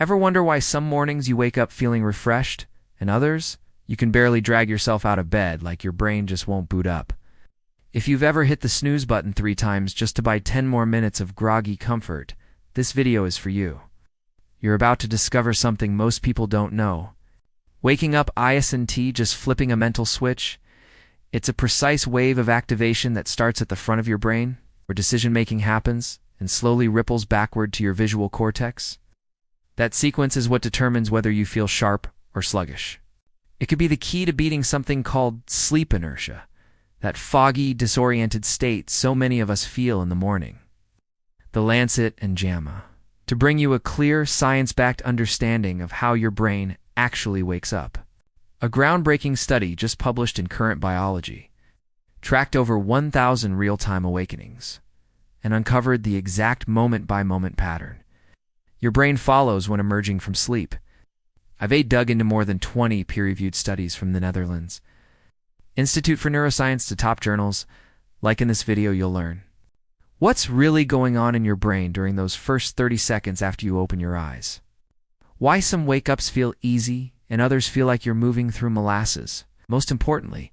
Ever wonder why some mornings you wake up feeling refreshed, and others, you can barely drag yourself out of bed like your brain just won't boot up? If you've ever hit the snooze button 3 times just to buy 10 more minutes of groggy comfort, this video is for you. You're about to discover something most people don't know. Waking up isn't just flipping a mental switch. It's a precise wave of activation that starts at the front of your brain, where decision-making happens, and slowly ripples backward to your visual cortex. That sequence is what determines whether you feel sharp or sluggish. It could be the key to beating something called sleep inertia, that foggy, disoriented state so many of us feel in the morning. The Lancet and JAMA, to bring you a clear, science-backed understanding of how your brain actually wakes up. A groundbreaking study just published in Current Biology tracked over 1,000 real-time awakenings and uncovered the exact moment-by-moment pattern your brain follows when emerging from sleep. I've dug into more than 20 peer-reviewed studies from the Netherlands, Institute for Neuroscience to top journals. Like in this video, you'll learn what's really going on in your brain during those first 30 seconds after you open your eyes. Why some wake-ups feel easy and others feel like you're moving through molasses. Most importantly,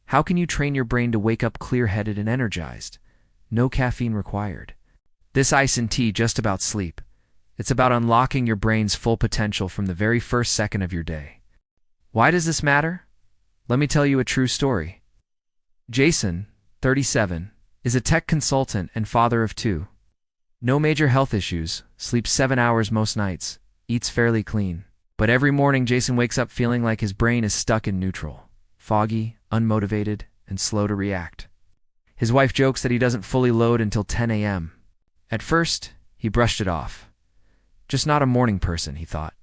how can you train your brain to wake up clear-headed and energized? No caffeine required. This isn't just about sleep. It's about unlocking your brain's full potential from the very first second of your day. Why does this matter? Let me tell you a true story. Jason, 37, is a tech consultant and father of 2. No major health issues, sleeps 7 hours most nights, eats fairly clean. But every morning Jason wakes up feeling like his brain is stuck in neutral, foggy, unmotivated, and slow to react. His wife jokes that he doesn't fully load until 10 a.m. At first, he brushed it off. Just not a morning person, he thought.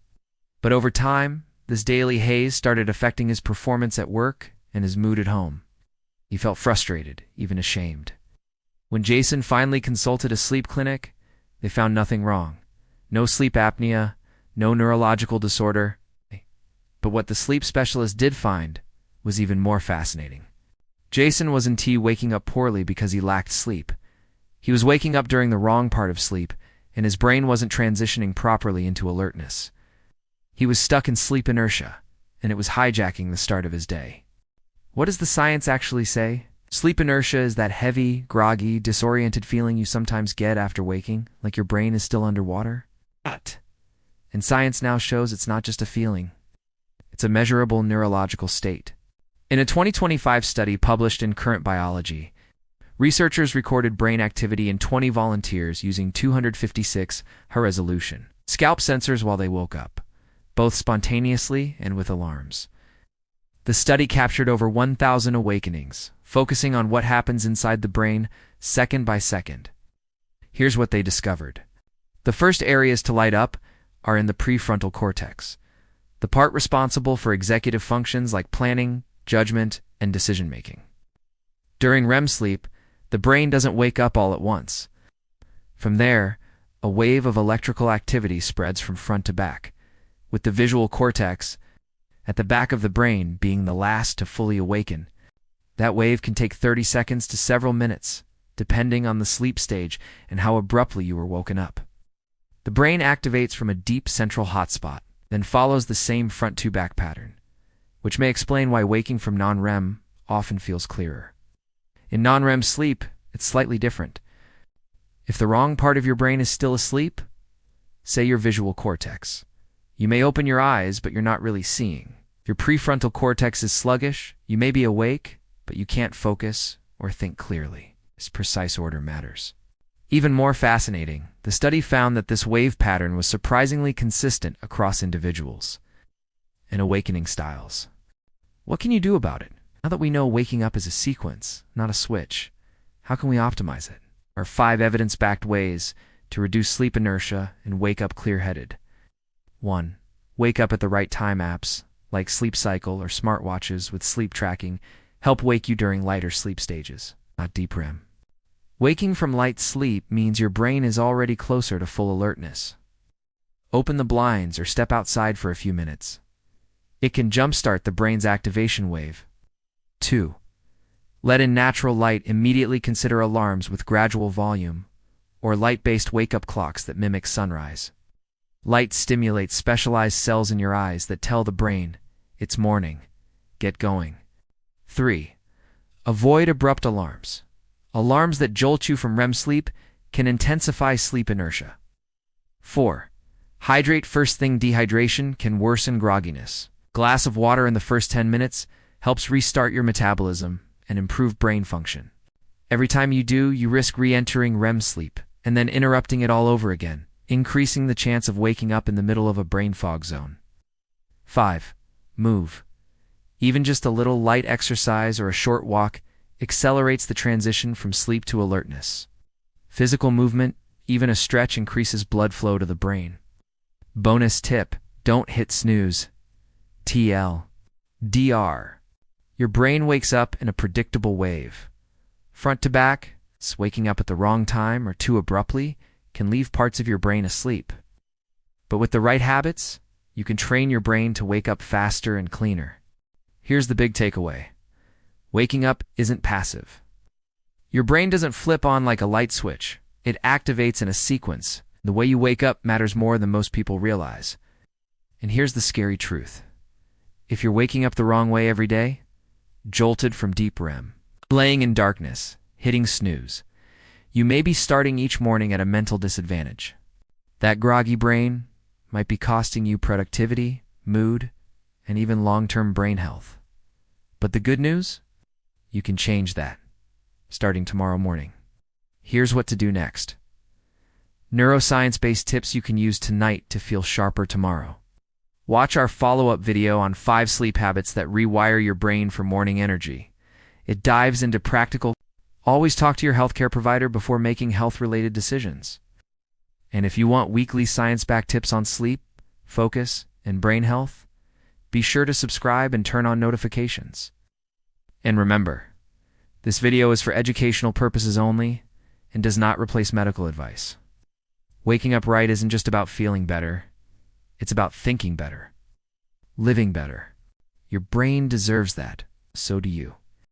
But over time, this daily haze started affecting his performance at work and his mood at home. He felt frustrated, even ashamed. When Jason finally consulted a sleep clinic, they found nothing wrong. No sleep apnea, no neurological disorder. But what the sleep specialist did find was even more fascinating. Jason wasn't waking up poorly because he lacked sleep. He was waking up during the wrong part of sleep, and his brain wasn't transitioning properly into alertness. He was stuck in sleep inertia, and it was hijacking the start of his day. What does the science actually say? Sleep inertia is that heavy, groggy, disoriented feeling you sometimes get after waking, like your brain is still underwater. And science now shows it's not just a feeling. It's a measurable neurological state. In a 2025 study published in Current Biology, researchers recorded brain activity in 20 volunteers using 256 high-resolution scalp sensors while they woke up, both spontaneously and with alarms. The study captured over 1,000 awakenings, focusing on what happens inside the brain second by second. Here's what they discovered. The first areas to light up are in the prefrontal cortex, the part responsible for executive functions like planning, judgment, and decision-making. During REM sleep, the brain doesn't wake up all at once. From there, a wave of electrical activity spreads from front to back, with the visual cortex at the back of the brain being the last to fully awaken. That wave can take 30 seconds to several minutes, depending on the sleep stage and how abruptly you were woken up. The brain activates from a deep central hotspot, then follows the same front-to-back pattern, which may explain why waking from non-REM often feels clearer. In non-REM sleep, it's slightly different. If the wrong part of your brain is still asleep, say your visual cortex, you may open your eyes, but you're not really seeing. If your prefrontal cortex is sluggish, you may be awake, but you can't focus or think clearly. This precise order matters. Even more fascinating, the study found that this wave pattern was surprisingly consistent across individuals and awakening styles. What can you do about it? Now that we know waking up is a sequence, not a switch, how can we optimize it? There are 5 evidence-backed ways to reduce sleep inertia and wake up clear-headed. 1. Wake up at the right time. Apps, like Sleep Cycle or smartwatches with sleep tracking, help wake you during lighter sleep stages, not deep REM. Waking from light sleep means your brain is already closer to full alertness. Open the blinds or step outside for a few minutes. It can jumpstart the brain's activation wave. 2. Let in natural light. Immediately consider alarms with gradual volume or light-based wake-up clocks that mimic sunrise. Light stimulates specialized cells in your eyes that tell the brain, it's morning, get going. 3. Avoid abrupt alarms. Alarms that jolt you from REM sleep can intensify sleep inertia. 4. Hydrate first thing. Dehydration can worsen grogginess. Glass of water in the first 10 minutes helps restart your metabolism and improve brain function. Every time you do, you risk re-entering REM sleep and then interrupting it all over again, increasing the chance of waking up in the middle of a brain fog zone. 5. Move. Even just a little light exercise or a short walk accelerates the transition from sleep to alertness. Physical movement, even a stretch, increases blood flow to the brain. Bonus tip: don't hit snooze. TLDR. Your brain wakes up in a predictable wave. Front to back, waking up at the wrong time or too abruptly can leave parts of your brain asleep. But with the right habits, you can train your brain to wake up faster and cleaner. Here's the big takeaway. Waking up isn't passive. Your brain doesn't flip on like a light switch. It activates in a sequence. The way you wake up matters more than most people realize. And here's the scary truth. If you're waking up the wrong way every day, jolted from deep REM, laying in darkness, hitting snooze, you may be starting each morning at a mental disadvantage. That groggy brain might be costing you productivity, mood, and even long-term brain health. But the good news? You can change that, starting tomorrow morning. Here's what to do next. Neuroscience-based tips you can use tonight to feel sharper tomorrow. Watch our follow-up video on 5 sleep habits that rewire your brain for morning energy. It dives into practical. Always talk to your healthcare provider before making health-related decisions. And if you want weekly science-backed tips on sleep, focus, and brain health, be sure to subscribe and turn on notifications. And remember, this video is for educational purposes only and does not replace medical advice. Waking up right isn't just about feeling better. It's about thinking better, living better. Your brain deserves that. So do you.